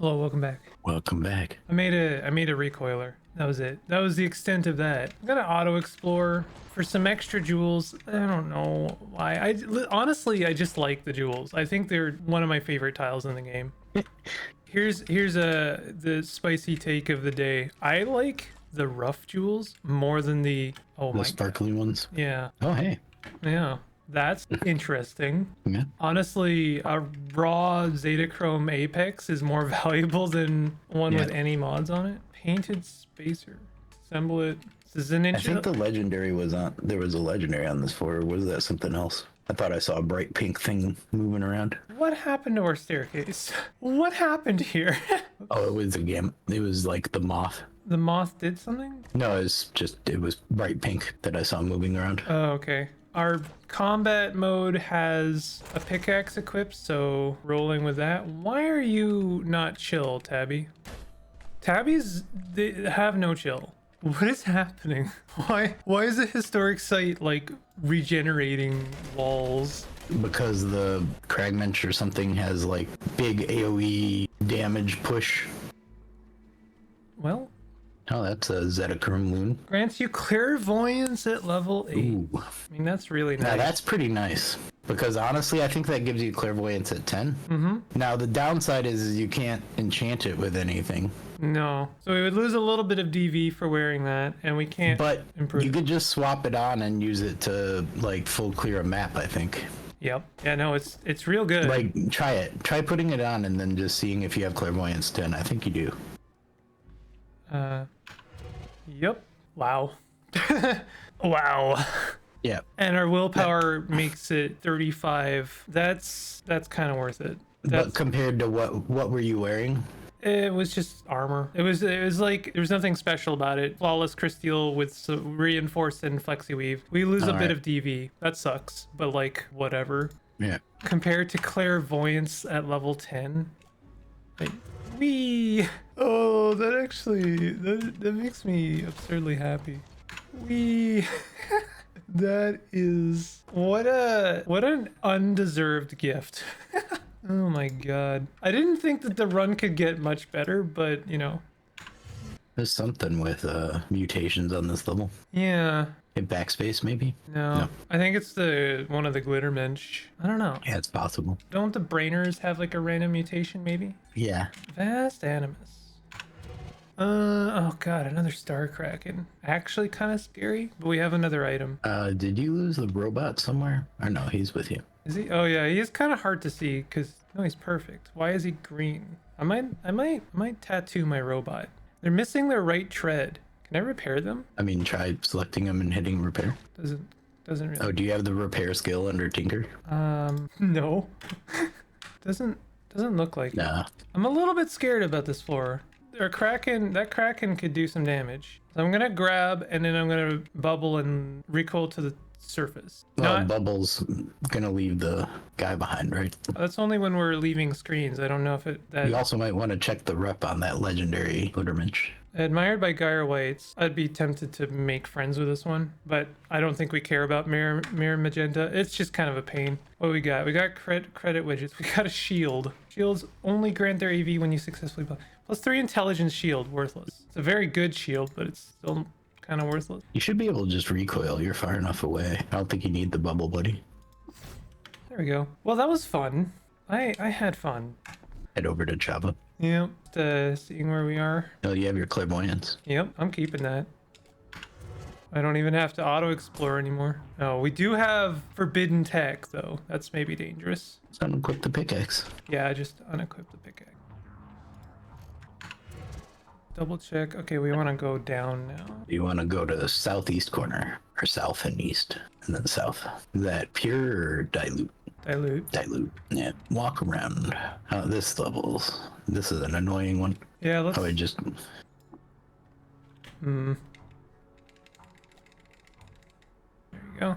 Hello, welcome back. Welcome back. I made a recoiler. That was it. That was the extent of that. I'm gonna auto explore for some extra jewels. I don't know why. Honestly, I just like the jewels. I think they're one of my favorite tiles in the game. Here's the spicy take of the day. I like the rough jewels more than the Sparkly ones. Yeah. Oh, hey. Yeah. That's interesting. Yeah. Honestly, a raw Zetachrome Apex is more valuable than one with any mods on it. Painted spacer. Assemble it. This is an I think the legendary was on. There was a legendary on this floor. Or was that something else? I thought I saw a bright pink thing moving around. What happened to our staircase? What happened here? Oh, it was a game. It was like the moth. The moth did something? No, it was bright pink that I saw moving around. Oh, okay. Our combat mode has a pickaxe equipped, so rolling with that. Why are you not chill, Tabby? Tabbies, they have no chill. What is happening? Why is a historic site like regenerating walls? Because the Cragmensch or something has like big AoE damage push. Well, oh, that's a Zetachrome loon. Grants you clairvoyance at level 8. Ooh. I mean, that's really nice. Now that's pretty nice. Because honestly, I think that gives you clairvoyance at 10. Mm-hmm. Now the downside is you can't enchant it with anything. No. So we would lose a little bit of DV for wearing that, and we can't improve. You could just swap it on and use it to like full clear a map, I think. Yep. Yeah, no, it's real good. Like, try it. Try putting it on and then just seeing if you have clairvoyance 10. I think you do. Yep. Wow. Wow. Yeah. And our willpower makes it 35. That's kind of worth it. But compared to what were you wearing? It was just armor. It was like there was nothing special about it. Flawless crysteel with some reinforced and flexi weave. We lose a bit of DV. That sucks, but like whatever. Yeah. Compared to clairvoyance at level 10. Like, wee. Oh, that makes me absurdly happy. Wee. That is what an undeserved gift. Oh my god. I didn't think that the run could get much better, but you know. There's something with mutations on this level. Yeah. Hit backspace maybe? No. I think it's one of the Glittermensch. I don't know. Yeah, it's possible. Don't the Brainers have like a random mutation maybe? Yeah. Vast Animus. Oh god, another Star Kraken. Actually kind of scary, but we have another item. Did you lose the robot somewhere? Or no, he's with you. Is he? Oh yeah, he is kind of hard to see because no, he's perfect. Why is he green? I might tattoo my robot. They're missing their right tread. Can I repair them? I mean, try selecting them and hitting repair. Doesn't really. Oh, do you have the repair skill under Tinker? No. doesn't look like it. I'm a little bit scared about this floor. That Kraken could do some damage. So I'm gonna grab and then I'm gonna bubble and recoil to the surface. Well, Bubble's gonna leave the guy behind, right? That's only when we're leaving screens. I don't know if that. You also might want to check the rep on that legendary Glittermensch. Admired by Gyre Whites. I'd be tempted to make friends with this one, but I don't think we care about mirror magenta. It's just kind of a pain. What we got? We got credit widgets. We got a shield. Shields only grant their AV when you successfully plus 3 intelligence shield. Worthless. It's a very good shield, but it's still kind of worthless. You should be able to just recoil. You're far enough away. I don't think you need the bubble, buddy. There we go. Well, that was fun. I had fun. Head over to Chavvah. Yep. Seeing where we are. Oh, you have your clairvoyance. Yep, I'm keeping that. I don't even have to auto explore anymore. Oh, we do have forbidden tech though. That's maybe dangerous. Let's unequip the pickaxe. Yeah, just unequip the pickaxe. Double check. Okay, we want to go down now. You want to go to the southeast corner, or south and east, and then south. Is that pure or dilute? Dilute. Yeah. Walk around. This is an annoying one. Yeah, let's. Oh, I just. There you go.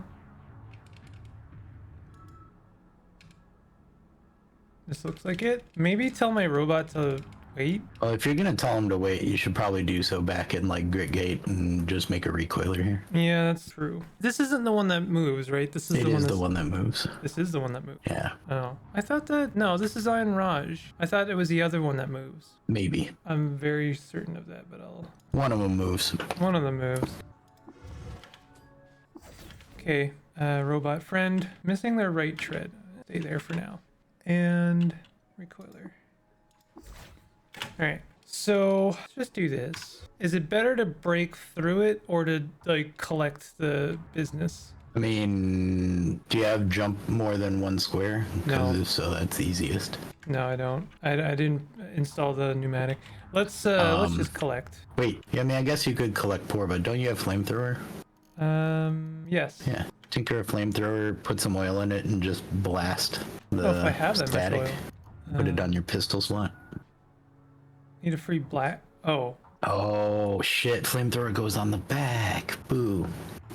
This looks like it. Maybe tell my robot to Wait? Well, if you're gonna tell him to wait, you should probably do so back in like Grit Gate and just make a recoiler here. Yeah, that's true. This isn't the one that moves, right? This is It the one is that's... the one that moves. This is the one that moves. Yeah, Oh, I thought that... No, this is Iron Raj. I thought it was the other one that moves. maybe. I'm very certain of that, but I'll... One of them moves. One of them moves. Okay, robot friend. Missing their right tread. Stay there for now. And recoiler. Alright, so let's just do this. Is it better to break through it or to like collect the business? I mean, do you have jump more than one square? No. If so, that's the easiest. No, I don't. I didn't install the pneumatic. Let's just collect. Wait, yeah, I mean, I guess you could collect poor, but don't you have flamethrower? Yes. Yeah. Tinker a flamethrower, put some oil in it, and just blast the Oh, if I have that much static. oil. Put it on your pistol slot. Need a free black. Oh. Oh shit! Flamethrower goes on the back. Boo.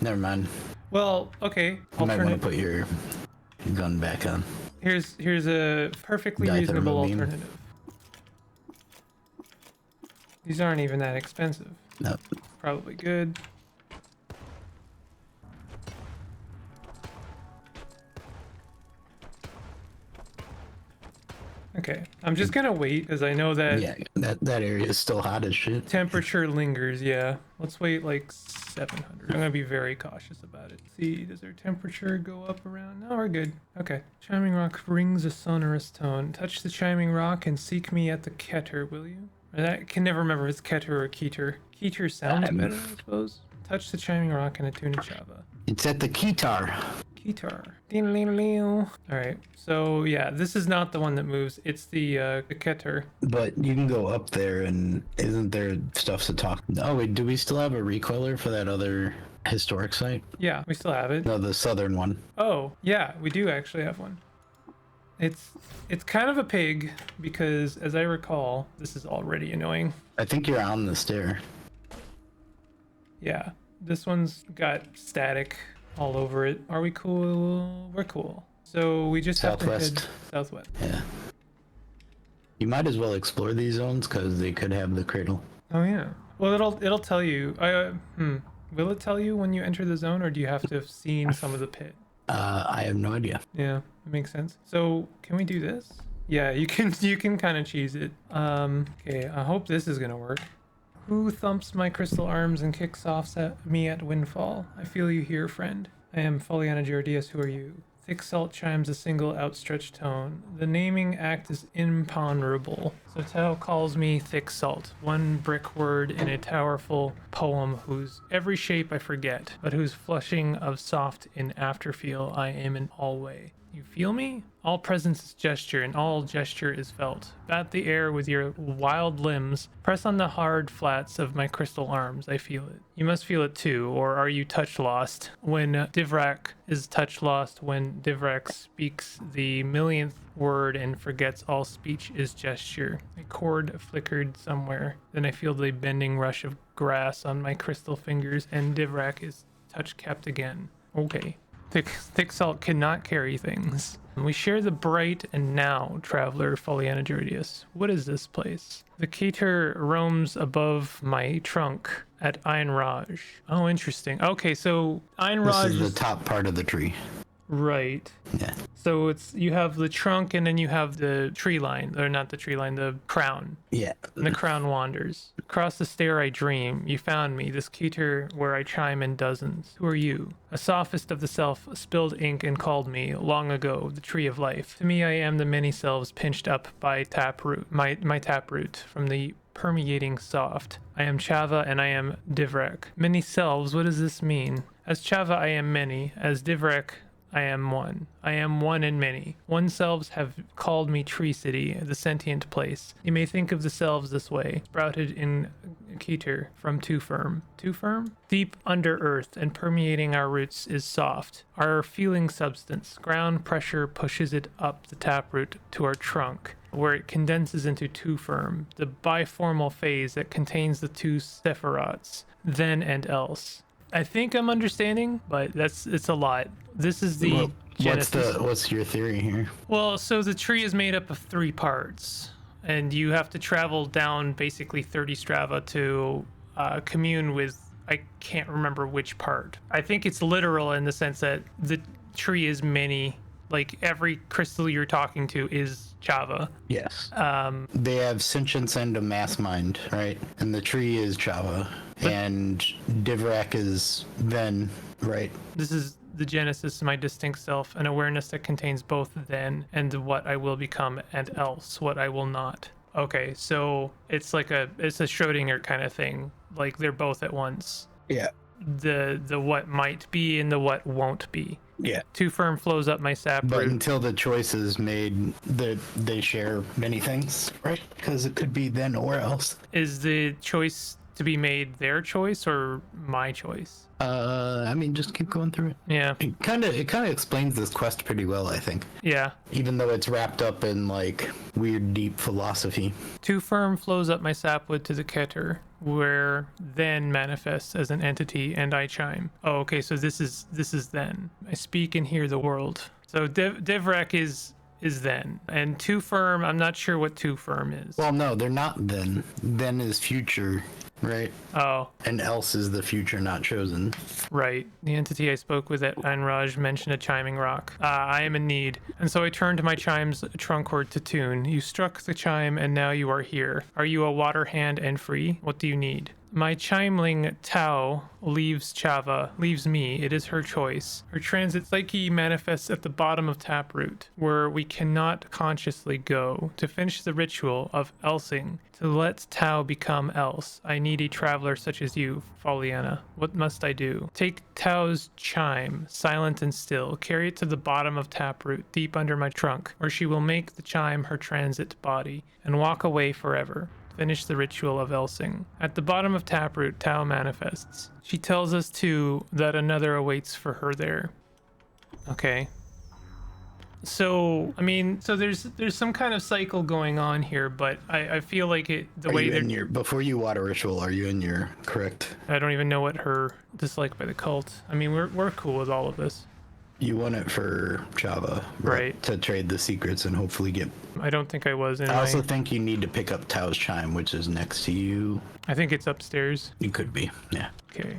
Never mind. Well, okay. You might want to put your gun back on. Here's a perfectly Dithermal reasonable beam. alternative. These aren't even that expensive. Nope. Probably good. Okay, I'm just gonna wait because I know that Yeah, that area is still hot as shit. temperature lingers. Yeah, let's wait like 700. I'm gonna be very cautious about it. See, does our temperature go up around? No, we're good. Okay. Chiming rock rings a sonorous tone. Touch the chiming rock and seek me at the Keter, will you? I can never remember if it's Keter or Keter. Keter sounds better, I suppose. Touch the chiming rock and attune a Chavvah. It's at the Keytar. Guitar. Alright, so yeah, this is not the one that moves. It's the Keter. But you can go up there, and isn't there stuff to talk? Oh wait, do we still have a recoiler for that other historic site? Yeah, we still have it. No, the southern one. Oh, yeah, we do actually have one. It's kind of a pig because, as I recall, this is already annoying. I think you're on the stair. Yeah, this one's got static all over it. Are we cool? We're cool. So we just have to Southwest. head southwest. Yeah. You might as well explore these zones because they could have the cradle. Oh yeah. Well, it'll tell you. Will it tell you when you enter the zone, or do you have to have seen some of the pit? I have no idea. Yeah, that makes sense. So can we do this? Yeah, you can kind of cheese it. Okay, I hope this is gonna work. Who thumps my crystal arms and kicks off at me at windfall? I feel you here, friend. I am Foliana Jordius. Who are you? Thick salt chimes a single outstretched tone. The naming act is imponderable. So Tao calls me thick salt, one brick word in a towerful poem whose every shape I forget, but whose flushing of soft in afterfeel I am in all way. You feel me? All presence is gesture, and all gesture is felt. Bat the air with your wild limbs. Press on the hard flats of my crystal arms. I feel it. You must feel it too, or are you touch lost? When Divrak is touch lost, when Divrak speaks the millionth word and forgets all speech is gesture. A chord flickered somewhere. Then I feel the bending rush of grass on my crystal fingers, and Divrak is touch kept again. Okay. Thick salt cannot carry things. We share the bright and now, traveler Foliana Jordius. What is this place? The Keter roams above my trunk at Ayn Raj. Oh, interesting. Okay, so Ayn Raj This is the top part of the tree. Right. Yeah. So you have the trunk and then you have the tree line, or not the tree line, the crown. Yeah. And the crown wanders. Across the stair I dream. You found me, this Keter where I chime in dozens. Who are you? A sophist of the self spilled ink and called me, long ago, the tree of life. To me I am the many selves pinched up by taproot, my taproot from the permeating soft. I am Chavvah and I am Divrak. Many selves, what does this mean? As Chavvah I am many, as Divrak I am one. I am one in many. One selves have called me Tree City, the sentient place. You may think of the selves this way, sprouted in Keter from too firm. Too firm? Deep under earth and permeating our roots is soft. Our feeling substance. Ground pressure pushes it up the taproot to our trunk, where it condenses into too firm, the biformal phase that contains the two sephirots, then and else. I think I'm understanding, but it's a lot. This is the Well, genesis. what's your theory here? Well, so the tree is made up of 3 parts. and you have to travel down basically 30 strava to commune with, I can't remember which part. I think it's literal in the sense that the tree is many, like every crystal you're talking to is Chavvah. Yes. They have sentience and a mass mind, right? And the tree is Chavvah, and Divrak is then, right? This is the genesis of my distinct self, an awareness that contains both then and what I will become, and else what I will not. Okay, so it's like it's a Schrodinger kind of thing. Like they're both at once. Yeah. The what might be and the what won't be. Yeah. Too firm flows up my sap But root. until the choice is made, they share many things, right? Because it could be then or else. Is the choice to be made their choice or my choice? I mean, just keep going through it. Yeah. It kind of explains this quest pretty well, I think. Yeah. Even though it's wrapped up in like weird, deep philosophy. Too firm flows up my sapwood to the Keter, where then manifests as an entity, and I chime. Oh, okay. So this is then. I speak and hear the world. So Divrak is then, and too firm. I'm not sure what too firm is. Well, no, they're not then. Then is future, right? Oh, And else is the future not chosen. right. The entity I spoke with at Einraj mentioned a chiming rock. I am in need, and so I turned my chime's trunk cord to tune. You struck the chime, and now you are here. Are you a water hand and free? What do you need? My chimeling Tao leaves Chavvah, leaves me. It is her choice. Her transit psyche manifests at the bottom of Taproot, where we cannot consciously go. To finish the ritual of elsing, to let Tao become else, I need a traveler such as you, Foliana. What must I do? Take Tao's chime, silent and still, carry it to the bottom of Taproot, deep under my trunk, where she will make the chime her transit body, and walk away forever. Finish the ritual of elsing. At the bottom of Taproot, Tao manifests. She tells us too that another awaits for her there. Okay. So, I mean, so there's some kind of cycle going on here, but I feel like Before you water ritual, are you in your correct? I don't even know what her dislike by the cult. I mean, we're cool with all of this. You want it for Chavvah, Right. To trade the secrets and hopefully get. I don't think I was in I also think you need to pick up Tao's chime, which is next to you. I think it's upstairs. You could be, yeah. Okay.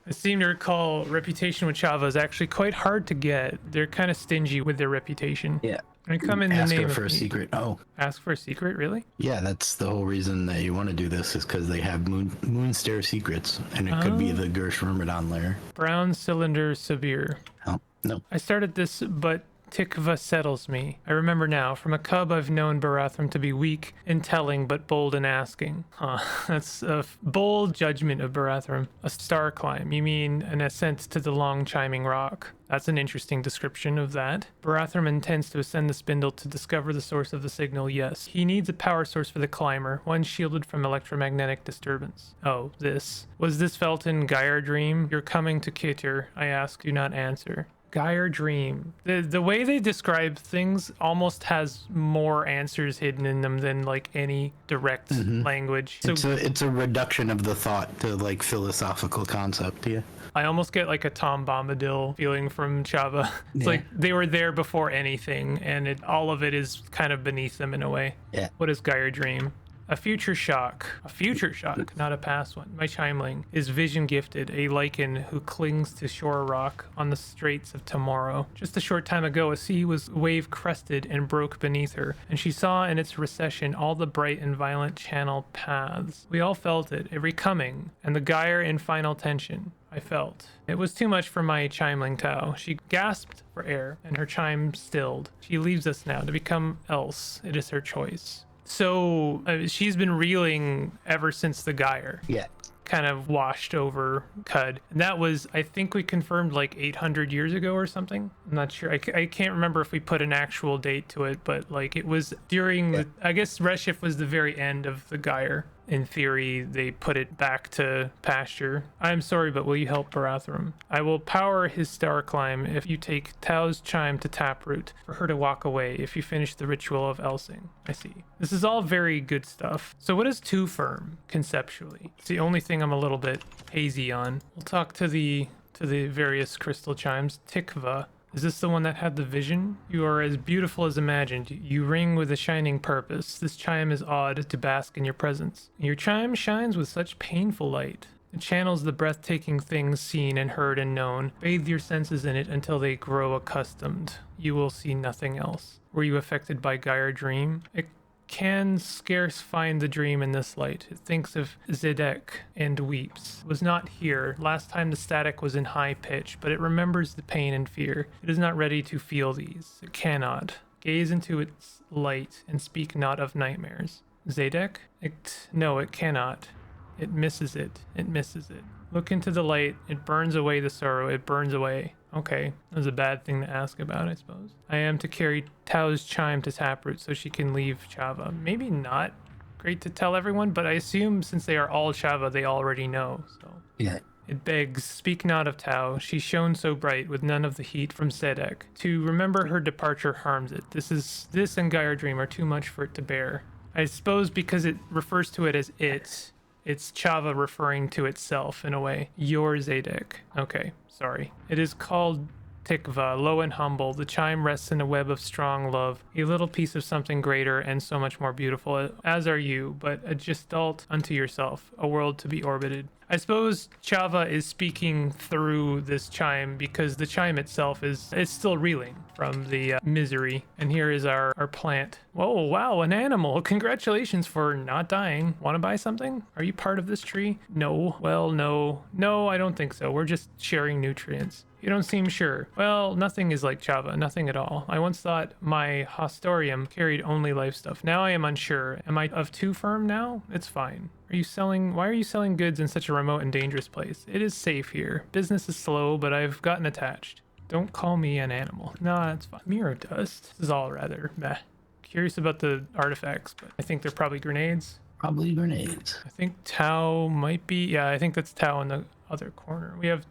I seem to recall reputation with Chavvah is actually quite hard to get. They're kind of stingy with their reputation. Yeah. I come in the Ask name her for of a secret. Oh. Ask for a secret, really? Yeah, that's the whole reason that you want to do this is because they have moonstare secrets, and it could be the Gersh Myrmidon lair. Brown cylinder Sabir. Oh, no. I started this, but Tikva settles me. I remember now. From a cub, I've known Barathrum to be weak in telling, but bold in asking. Huh. That's a bold judgment of Barathrum. A star climb. You mean an ascent to the long chiming rock. That's an interesting description of that. Barathrum intends to ascend the spindle to discover the source of the signal, yes. He needs a power source for the climber, one shielded from electromagnetic disturbance. Oh, this. Was this felt in Gyre Dream? You're coming to Kitter, I ask. Do not answer. Gyre Dream. The way they describe things almost has more answers hidden in them than like any direct language. So It's a reduction of the thought to like philosophical concept, yeah. I almost get like a Tom Bombadil feeling from Chavvah. It's Yeah. like they were there before anything, and all of it is kind of beneath them in a way. Yeah. What is Gyre Dream? A future shock, not a past one. My chimeling is vision gifted, a lichen who clings to shore rock on the straits of tomorrow. Just a short time ago, a sea was wave crested and broke beneath her, and she saw in its recession all the bright and violent channel paths. We all felt it, every coming, and the gyre in final tension. I felt. It was too much for my chimeling Tao. She gasped for air, and her chime stilled. She leaves us now to become else. It is her choice. So she's been reeling ever since the gyre. Yeah. Kind of washed over Cud. And that was, I think we confirmed like 800 years ago or something. I'm not sure. I can't remember if we put an actual date to it, but like it was during I guess Reshif was the very end of the gyre. In theory, they put it back to pasture. I'm sorry, but will you help Barathrum? I will power his star climb if you take Tao's chime to Taproot for her to walk away if you finish the ritual of elsing. I see. This is all very good stuff. So what is too firm conceptually? It's the only thing I'm a little bit hazy on. We'll talk to the various crystal chimes. Tikva. Is this the one that had the vision? You are as beautiful as imagined. You ring with a shining purpose. This chime is odd to bask in your presence. Your chime shines with such painful light. It channels the breathtaking things seen and heard and known. Bathe your senses in it until they grow accustomed. You will see nothing else. Were you affected by Gaia dream? It can scarce find the dream in this light. It thinks of Zedek and weeps. It was not here. Last time the static was in high pitch, but it remembers the pain and fear. It is not ready to feel these. It cannot. Gaze into its light and speak not of nightmares. Zedek? No, it cannot. It misses it. It misses it. Look into the light. It burns away the sorrow. It burns away. Okay, that was a bad thing to ask about, I suppose. I am to carry Tao's chime to Taproot so she can leave Chavvah. Maybe not great to tell everyone, but I assume since they are all Chavvah, they already know, so. Yeah. It begs, speak not of Tao. She shone so bright with none of the heat from Sedek. To remember her departure harms it. This and Gaia Dream are too much for it to bear. I suppose because it refers to it as it. It's Chavvah referring to itself in a way. Your Zedek. Okay, sorry. It is called Tikva, low and humble. The chime rests in a web of strong love, a little piece of something greater and so much more beautiful, as are you, but a gestalt unto yourself, a world to be orbited. I suppose Chavvah is speaking through this chime because the chime itself is still reeling from the misery. And here is our plant. Whoa, wow, an animal. Congratulations for not dying. Want to buy something? Are you part of this tree? No. Well, no. No, I don't think so. We're just sharing nutrients. You don't seem sure. Well, nothing is like Chavvah, nothing at all. I once thought my hostorium carried only life stuff. Now I am unsure. Am I of too firm now? It's fine. Why are you selling goods in such a remote and dangerous place? It is safe here. Business is slow, but I've gotten attached. Don't call me an animal. Nah, that's fine. Mirror dust. This is all rather meh. Curious about the artifacts, but I think they're probably grenades. Probably grenades. I think Tau might be, yeah, I think that's Tau in the other corner. We have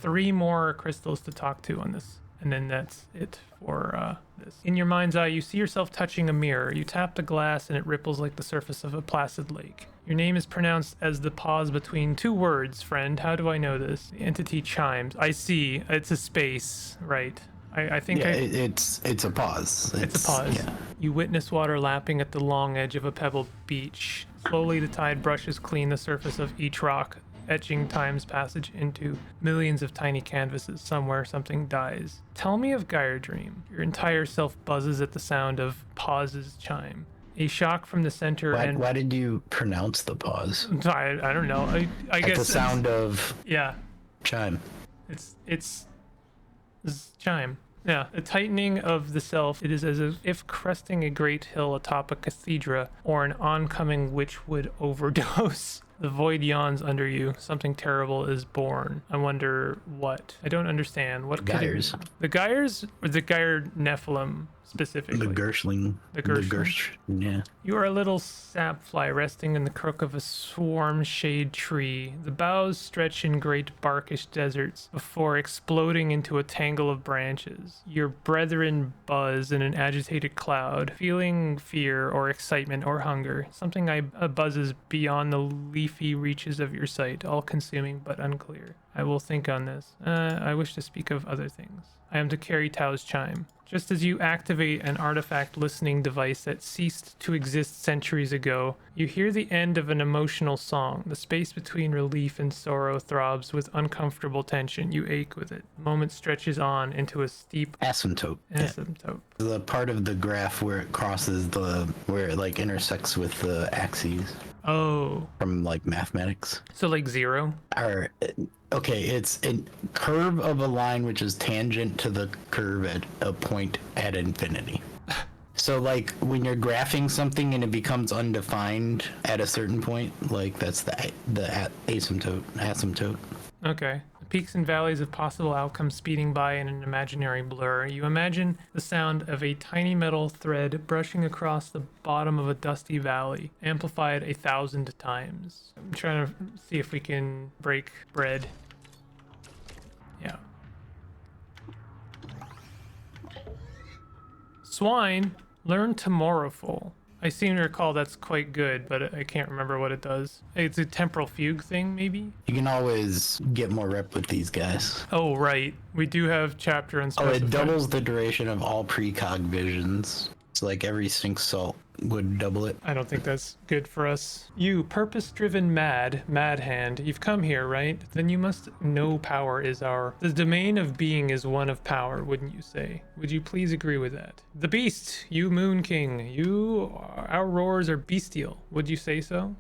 3 more crystals to talk to on this, and then that's it for this. In your mind's eye, you see yourself touching a mirror. You tap the glass and it ripples like the surface of a placid lake. Your name is pronounced as the pause between 2 words, friend. How do I know this? The entity chimes. I see. It's a space, right? I think it's a pause. It's a pause. Yeah. You witness water lapping at the long edge of a pebbled beach. Slowly the tide brushes clean the surface of each rock, etching time's passage into millions of tiny canvases. Somewhere something dies. Tell me of Gaia Dream. Your entire self buzzes at the sound of pause's chime. A shock from the center. Why did you pronounce the pause? I don't know. I guess the sound of chime. It's chime. Yeah, a tightening of the self. It is as if cresting a great hill atop a cathedra or an oncoming witch would overdose. The void yawns under you. Something terrible is born. I wonder what. I don't understand. What Gairs? The Gairs or the Gaia Nephilim specifically? The Gershling. The Gershling. The Gersh. Yeah. You are a little sapfly resting in the crook of a swarm shade tree. The boughs stretch in great barkish deserts before exploding into a tangle of branches. Your brethren buzz in an agitated cloud, feeling fear or excitement or hunger. Something buzzes beyond the leafy reaches of your sight, all-consuming but unclear. I will think on this. I wish to speak of other things. I am to carry Tao's chime. Just as you activate an artifact listening device that ceased to exist centuries ago, you hear the end of an emotional song. The space between relief and sorrow throbs with uncomfortable tension. You ache with it. The moment stretches on into a steep asymptote. Asymptote. Yeah. The part of the graph where it crosses where it like intersects with the axes. Oh. From like mathematics. So like 0? Okay, it's a curve of a line which is tangent to the curve at a point at infinity. So like when you're graphing something and it becomes undefined at a certain point, like that's the asymptote. Okay. The peaks and valleys of possible outcomes speeding by in an imaginary blur. You imagine the sound of a tiny metal thread brushing across the bottom of a dusty valley, amplified 1,000 times. I'm trying to see if we can break bread. Yeah. Swine, learn tomorrowful. I seem to recall that's quite good, but I can't remember what it does. It's a temporal fugue thing, maybe? You can always get more rep with these guys. Oh, right. We do have chapter and Oh, specified. it doubles the duration of all precog visions. So like every sync salt would double it. I don't think that's good for us. You, purpose-driven mad hand, you've come here, right? Then you must know power is our... The domain of being is one of power, wouldn't you say? Would you please agree with that? The beast, you Moon King, our roars are bestial. Would you say so?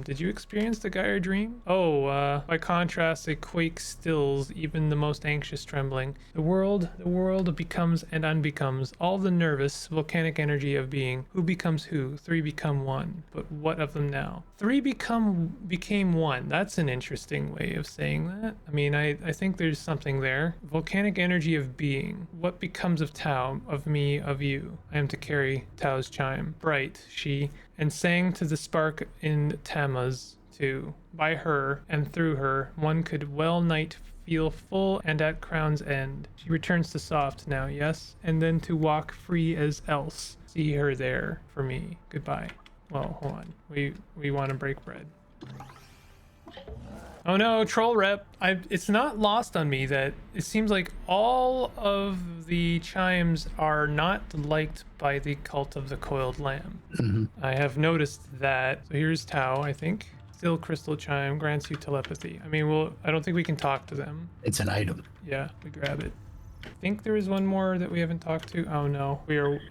Did you experience the Gaia dream? Oh, by contrast, a quake stills even the most anxious trembling. The world becomes and unbecomes all the nervous, volcanic energy of being. Who becomes who? Three become one. But what of them now? Three became one. That's an interesting way of saying that. I mean, I think there's something there. Volcanic energy of being. What becomes of Tao, of me, of you? I am to carry Tao's chime. Bright, she, and sang to the spark in Tammuz too. By her and through her, one could well night feel full and at crown's end. She returns to soft now, yes, and then to walk free as else. See her there for me. Goodbye. Well, hold on. We want to break bread. Oh no, troll rep. It's not lost on me that it seems like all of the chimes are not liked by the cult of the coiled lamb. Mm-hmm. I have noticed that. So here's Tao, I think. Still crystal chime grants you telepathy. I mean, I don't think we can talk to them. It's an item. Yeah, we grab it. I think there is one more that we haven't talked to. Oh no,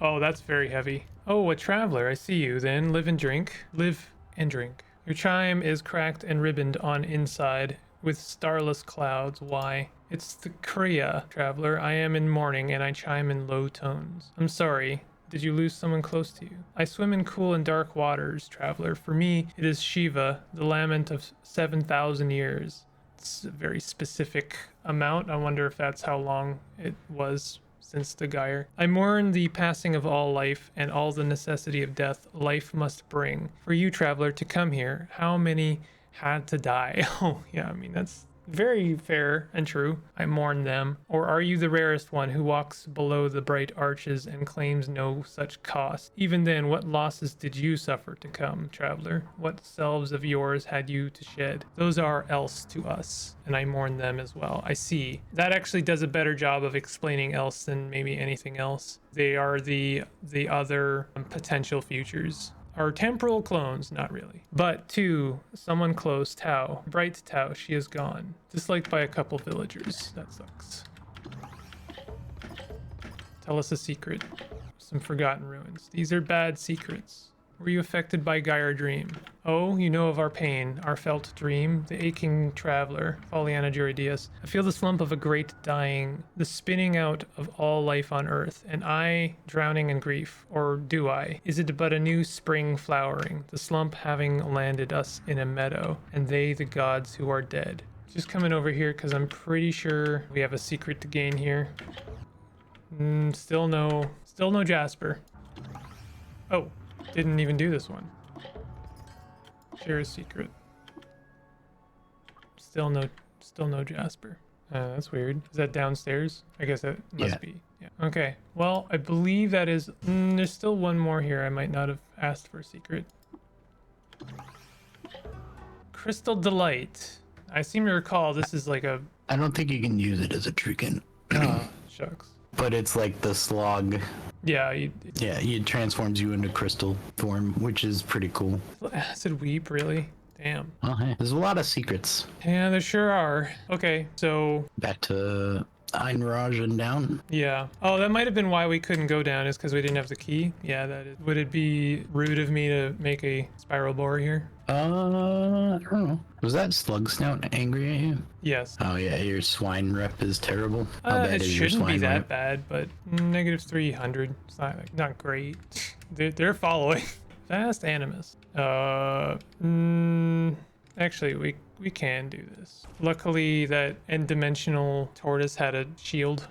oh, that's very heavy. Oh, a traveler, I see you then. Live and drink. Live and drink. Your chime is cracked and ribboned on inside with starless clouds. Why? It's the Kriya, traveler. I am in mourning and I chime in low tones. I'm sorry. Did you lose someone close to you? I swim in cool and dark waters, traveler. For me, it is Shiva, the lament of 7,000 years. It's a very specific amount. I wonder if that's how long it was since the Gyre. I mourn the passing of all life and all the necessity of death life must bring. For you, traveler, to come here, how many had to die? Oh, yeah, I mean, that's very fair and true. I mourn them. Or are you the rarest one who walks below the bright arches and claims no such cost? Even then, what losses did you suffer to come, traveler? What selves of yours had you to shed? Those are else to us, and I mourn them as well. I see. That actually does a better job of explaining else than maybe anything else. They are the other potential futures. Our temporal clones, not really. But to someone close, Tao. Bright Tao, she is gone. Disliked by a couple villagers. That sucks. Tell us a secret. Some forgotten ruins. These are bad secrets. Were you affected by Gyre dream? Oh, you know of our pain, our felt dream, the aching traveler, Foliana Juridius. I feel the slump of a great dying, the spinning out of all life on earth, and I drowning in grief. Or do I? Is it but a new spring flowering, the slump having landed us in a meadow, and they the gods who are dead? Just coming over here because I'm pretty sure we have a secret to gain here. Still no Jasper. Oh. Didn't even do this one. Share a secret. Still no Jasper. That's weird. Is that downstairs? I guess that must be. Yeah. Okay. Well, I believe that is. There's still one more here. I might not have asked for a secret. Crystal Delight. I seem to recall this is like a. I don't think you can use it as a Trukin. Oh, shucks. But it's like the slog. Yeah. It transforms you into crystal form, which is pretty cool. Acid weep, really? Damn. Oh, hey. There's a lot of secrets. Yeah, there sure are. Okay, so... Back to Einraj and down. Yeah. Oh, that might have been why we couldn't go down, is because we didn't have the key. Yeah, that is. Would it be rude of me to make a spiral bore here? I don't know. Was that Slug Snout angry at you? Yes. Oh yeah, your swine rep is terrible. How bad it is your shouldn't be swine that rep? bad, but negative 300. It's not great. They're following. Fast Animus. Actually, we can do this. Luckily, that end-dimensional tortoise had a shield.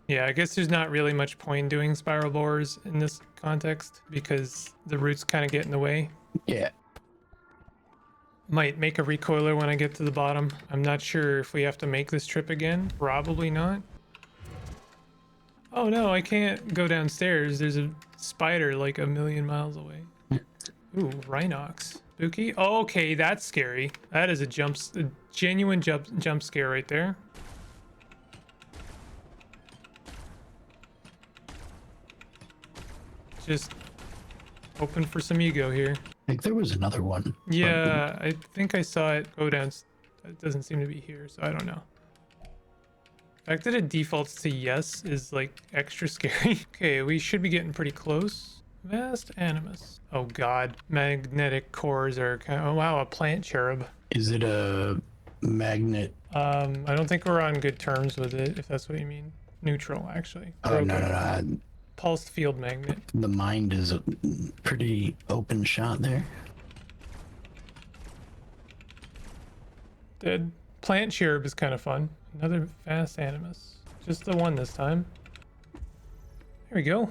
Yeah, I guess there's not really much point in doing spiral bores in this context because the roots kind of get in the way. Yeah. Might make a recoiler when I get to the bottom. I'm not sure if we have to make this trip again. Probably not. Oh no, I can't go downstairs. There's a spider like a million miles away. Ooh, Rhinox. Spooky. Oh, okay, that's scary. That is a genuine jump scare right there. Just hoping for some ego here. I think there was another one. Yeah, I think I saw it go down. It doesn't seem to be here, so I don't know. The fact that it defaults to yes is like extra scary. Okay, we should be getting pretty close. Vast animus. Oh god, magnetic cores are kind of, oh wow, a plant cherub. Is it a magnet? I don't think we're on good terms with it, if that's what you mean. Neutral, actually. Oh, no. Pulsed field magnet. The mind is a pretty open shot there. The plant cherub is kind of fun. Another vast animus. Just the one this time. There we go.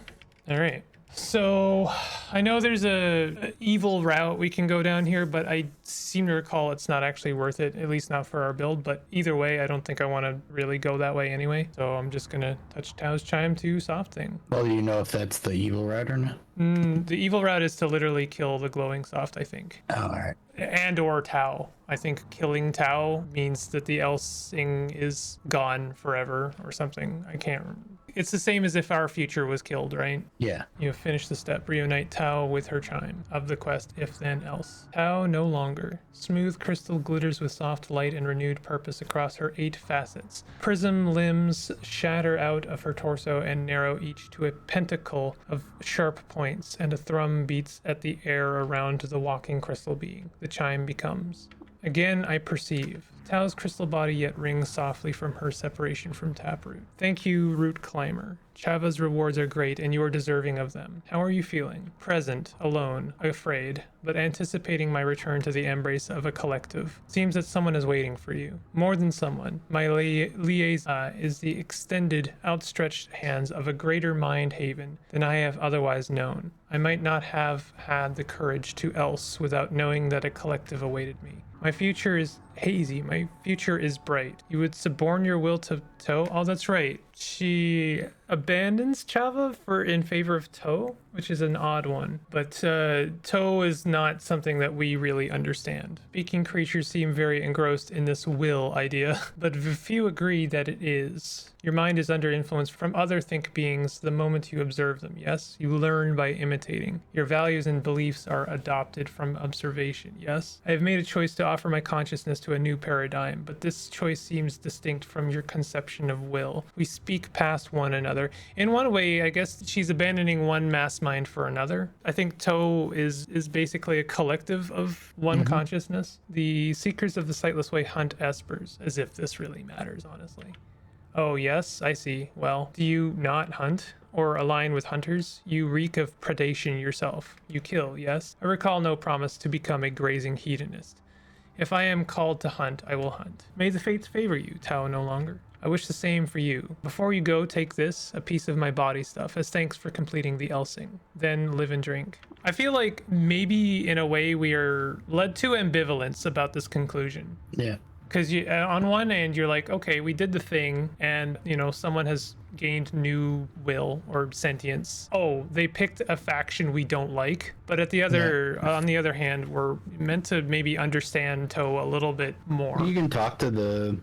All right. So I know there's a evil route we can go down here, but I seem to recall it's not actually worth it, at least not for our build. But either way, I don't think I want to really go that way anyway. So I'm just gonna touch Tao's Chime to soft thing. Well, do you know if that's the evil route or not? The evil route is to literally kill the glowing soft, I think. Oh, all right. And or Tao. I think killing Tao means that the Elsing is gone forever or something. I can't remember. It's the same as if our future was killed, right? Yeah. You have finished the step. Reunite Tao with her chime of the quest, if then else. Tao no longer. Smooth crystal glitters with soft light and renewed purpose across her 8 facets. Prism limbs shatter out of her torso and narrow each to a pentacle of sharp points, and a thrum beats at the air around the walking crystal being. The chime becomes. Again, I perceive. Tao's crystal body yet rings softly from her separation from Taproot. Thank you, Root Climber. Chavvah's rewards are great, and you are deserving of them. How are you feeling? Present, alone, afraid, but anticipating my return to the embrace of a collective. Seems that someone is waiting for you. More than someone. My liaison is the extended, outstretched hands of a greater mind haven than I have otherwise known. I might not have had the courage to else without knowing that a collective awaited me. My future is hazy. My future is bright. You would suborn your will to Toe? Oh, that's right. She abandons Chavvah in favor of Toe, which is an odd one. But Toe is not something that we really understand. Speaking creatures seem very engrossed in this will idea, but few agree that it is. Your mind is under influence from other think beings the moment you observe them, yes? You learn by imitating. Your values and beliefs are adopted from observation, yes? I have made a choice to offer my consciousness to a new paradigm, but this choice seems distinct from your conception of will. We speak past one another. In one way, I guess she's abandoning one mass mind for another. I think Toe is basically a collective of one consciousness. The Seekers of the Sightless Way hunt espers, as if this really matters, honestly. Oh, yes, I see. Well, do you not hunt or align with hunters? You reek of predation yourself. You kill, yes? I recall no promise to become a grazing hedonist. If I am called to hunt, I will hunt. May the fates favor you, Tao no longer. I wish the same for you. Before you go, take this, a piece of my body stuff, as thanks for completing the Elsing. Then live and drink. I feel like maybe in a way we are led to ambivalence about this conclusion. Yeah. Because you, on one end, you're like, okay, we did the thing, and, you know, someone has gained new will or sentience. Oh, they picked a faction we don't like. But at the other, on the other hand, we're meant to maybe understand Toe a little bit more. You can talk to the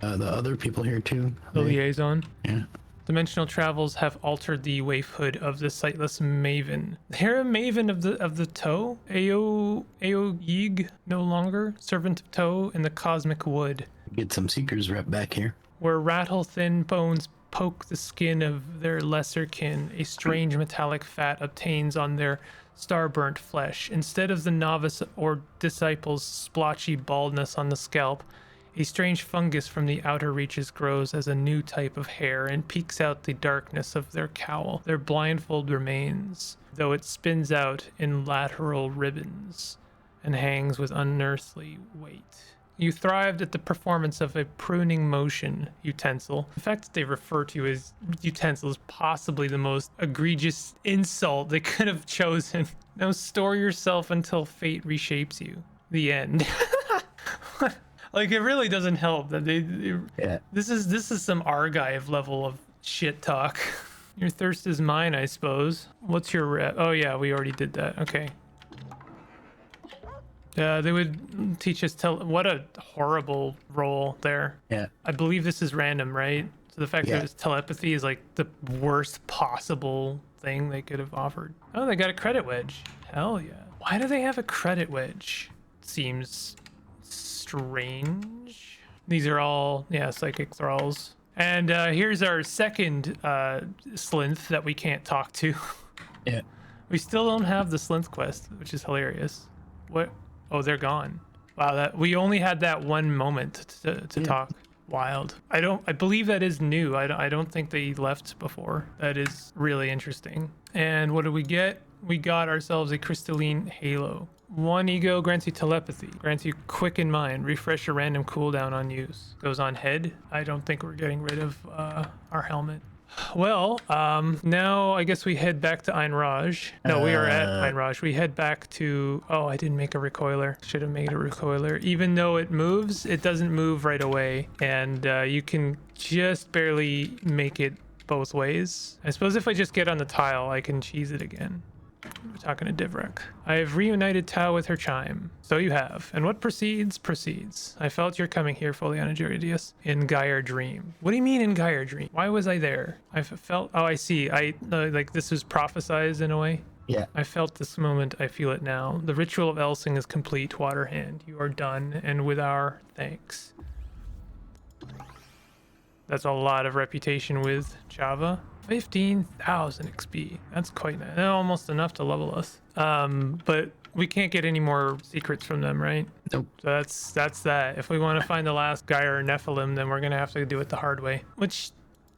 other people here too. The liaison. Yeah. Dimensional travels have altered the waifhood of the sightless maven. They're a maven of the Toe. Ao Yig, no longer servant of Toe in the cosmic wood. Get some seekers rep back here. Where rattle thin bones poke the skin of their lesser kin, a strange metallic fat obtains on their star-burnt flesh. Instead of the novice or disciple's splotchy baldness on the scalp, a strange fungus from the outer reaches grows as a new type of hair and peeks out the darkness of their cowl. Their blindfold remains, though it spins out in lateral ribbons and hangs with unearthly weight. You thrived at the performance of a pruning motion utensil. The fact that they refer to you as utensil is possibly the most egregious insult they could have chosen. Now store yourself until fate reshapes you. The end. Like, it really doesn't help that they yeah. This is some Argive level of shit talk. Your thirst is mine, I suppose. What's your rep? Oh yeah, we already did that. Okay. They would teach us what a horrible roll there. Yeah. I believe this is random, right? So the fact that it's telepathy is like the worst possible thing they could have offered. Oh, they got a credit wedge. Hell yeah. Why do they have a credit wedge? Seems strange. These are all, yeah, psychic thralls. And here's our second Slinth that we can't talk to. Yeah. We still don't have the Slinth quest, which is hilarious. What? Oh, they're gone. Wow, that we only had that one moment to talk. Wild. I believe that is new. I don't think they left before. That is really interesting. And what did we get? We got ourselves a crystalline halo. 1 ego grants you telepathy, grants you quicken mind, refresh a random cooldown on use. Goes on head. I don't think we're getting rid of our helmet. Well, now I guess we head back to Ain Raj. No, we are at Ain Raj. We head back to... Oh, I didn't make a recoiler. Should have made a recoiler. Even though it moves, it doesn't move right away. And you can just barely make it both ways. I suppose if I just get on the tile, I can cheese it again. We're talking to Divrek. I have reunited Tao with her chime. So you have. And what proceeds, proceeds. I felt you're coming here fully unadjuridius. In Gyre Dream. What do you mean in Gyre Dream? Why was I there? I felt... Oh, I see. Like this was prophesized in a way. Yeah. I felt this moment. I feel it now. The ritual of Elsing is complete, Waterhand. You are done. And with our thanks. That's a lot of reputation with Chavvah. 15,000 XP. That's quite nice. Almost enough to level us. But we can't get any more secrets from them, right? Nope. So that's that. If we want to find the last Gyre Nephilim, then we're gonna have to do it the hard way, which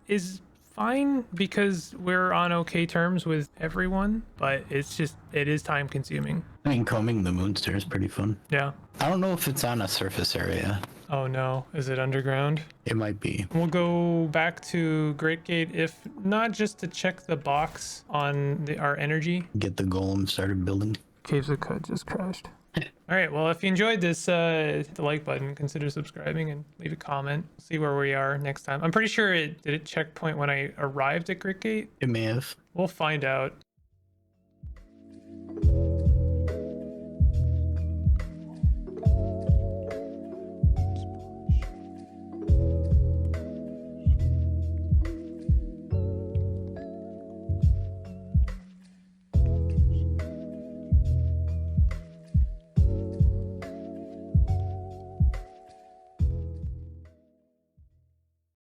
is fine because we're on okay terms with everyone. But it is time consuming. I mean, combing the Moonstar is pretty fun. Yeah. I don't know if it's on a surface area. Oh no, is it underground? It might be. We'll go back to Great Gate, if not just to check the box on our energy. Get the golem started building. Caves of Cud just crashed. All right, well, if you enjoyed this, hit the like button, consider subscribing, and leave a comment. See where we are next time. I'm pretty sure did it checkpoint when I arrived at Great Gate? It may have. We'll find out.